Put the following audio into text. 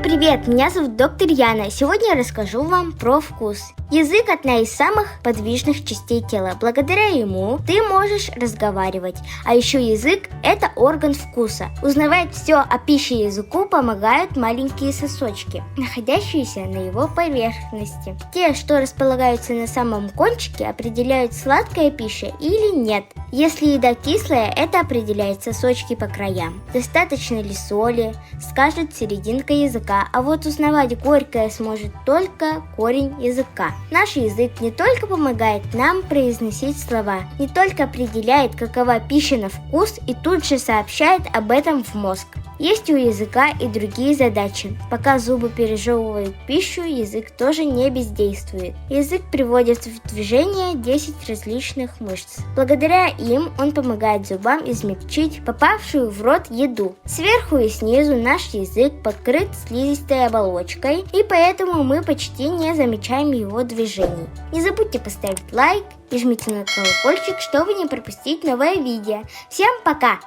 привет! Меня зовут доктор Яна. Сегодня я расскажу вам про вкус. Язык – одна из самых подвижных частей тела. Благодаря ему ты можешь разговаривать. А еще язык – это орган вкуса. Узнавать все о пище языку помогают маленькие сосочки, находящиеся на его поверхности. Те, что располагаются на самом кончике, определяют, сладкая пища или нет. Если еда кислая, это определяет сосочки по краям. Достаточно ли соли, скажет серединка языка, а вот узнавать горькое сможет только корень языка. Наш язык не только помогает нам произносить слова, не только определяет, какова пища на вкус, и тут же сообщает об этом в мозг. Есть у языка и другие задачи. Пока зубы пережевывают пищу, язык тоже не бездействует. Язык приводит в движение 10 различных мышц. Благодаря им он помогает зубам измельчить попавшую в рот еду. Сверху и снизу наш язык покрыт слизистой оболочкой, и поэтому мы почти не замечаем его движений. Не забудьте поставить лайк и жмите на колокольчик, чтобы не пропустить новое видео. Всем пока!